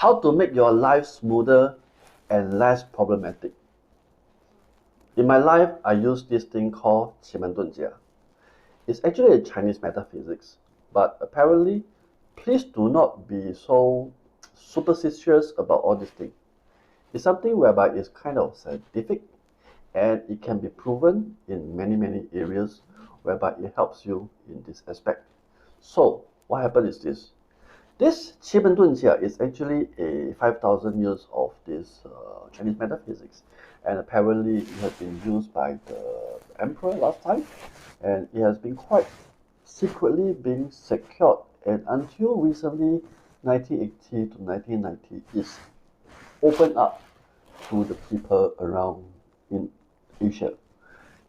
How to make your life smoother and less problematic. In my life, I use this thing called 奇门遁甲. It's actually a Chinese metaphysics, but apparently, please do not be so superstitious about all these things. It's something whereby it's kind of scientific and it can be proven in many areas whereby it helps you in this aspect. So, what happened is this. This 奇门遁甲 is actually a 5,000 years of this Chinese metaphysics, and apparently it has been used by the emperor last time, and it has been quite secretly being secured, and until recently, 1980 to 1990, is opened up to the people around in Asia.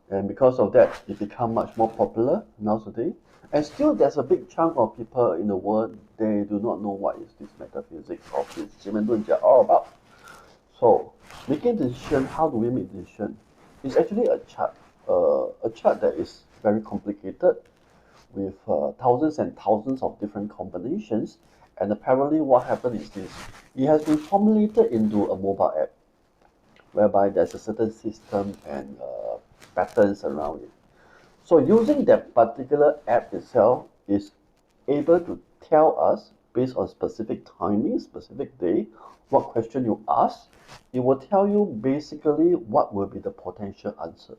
And because of that, it become much more popular nowadays. And still, there's a big chunk of people in the world, they do not know what is this metaphysics of this 奇门遁甲 all about. So, making decision, how do we make decision? It's actually a chart that is very complicated with thousands and thousands of different combinations. And apparently, what happened is this: it has been formulated into a mobile app, whereby there's a certain system and patterns around it. So using that particular app itself is able to tell us based on specific timing, specific day, what question you ask. It will tell you basically what will be the potential answer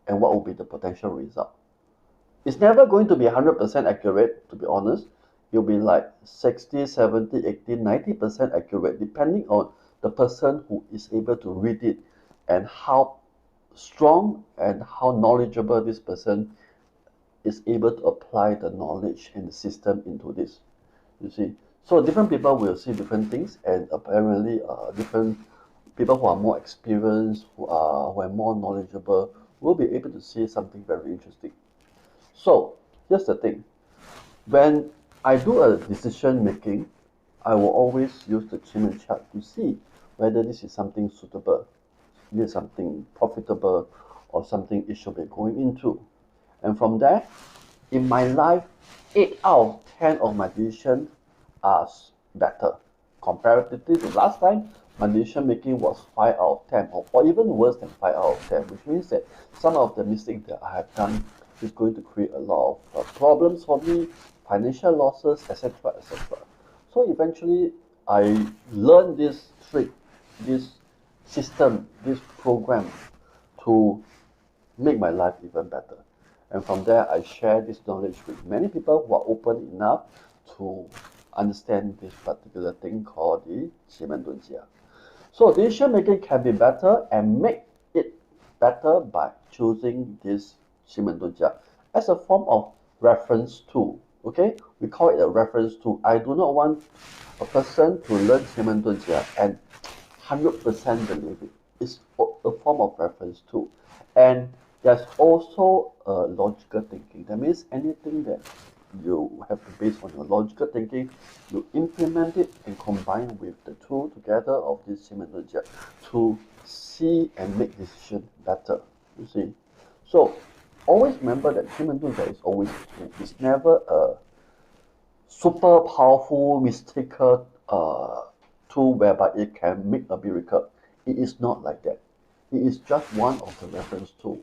and what will be the potential result. It's never going to be 100% accurate, to be honest. It'll be like 60, 70, 80, 90% accurate, depending on the person who is able to read it and how strong and how knowledgeable this person is able to apply the knowledge and the system into this. You see, so different people will see different things, and apparently different people who are more experienced, who are more knowledgeable, will be able to see something very interesting. So here's the thing: when I do a decision making, I will always use the 奇门 chart to see whether this is something suitable, this is something profitable, or something it should be going into. And from there, in my life, 8 out of 10 of my decisions are better. Comparatively to last time, my decision making was 5 out of 10, or even worse than 5 out of 10, which means that some of the mistakes that I have done is going to create a lot of problems for me, financial losses, etc. etc. So eventually, I learned this trick, this system, this program to make my life even better. And from there, I share this knowledge with many people who are open enough to understand this particular thing called the 奇门遁甲. So decision making can be better and make it better by choosing this 奇门遁甲 as a form of reference tool. Okay, we call it a reference tool. I do not want a person to learn 奇门遁甲 and 100% believe it. It's a form of reference tool. And there's also a logical thinking. That means anything that you have to base on your logical thinking, you implement it and combine with the tool together of this 奇门遁甲 to see and make decision better. You see, so always remember that 奇门遁甲 is always a tool. It's never a super powerful mystical tool whereby it can make a miracle. It is not like that. It is just one of the reference tools.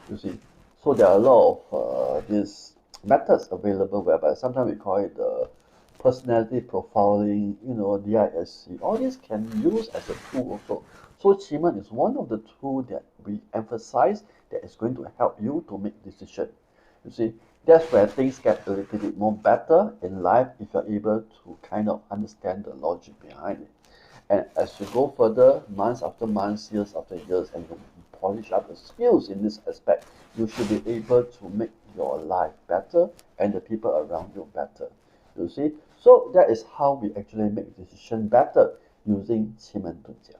You see, so there are a lot of these methods available whereby sometimes we call it personality profiling, DISC. All these can be used as a tool also. So 奇门 is one of the tools that we emphasize that is going to help you to make decision. You see, that's where things get a little bit more better in life if you're able to kind of understand the logic behind it. And as you go further, months after months, years after years, and you polish up the skills in this aspect, you should be able to make your life better and the people around you better. You see, so that is how we actually make decision better using 奇门遁甲.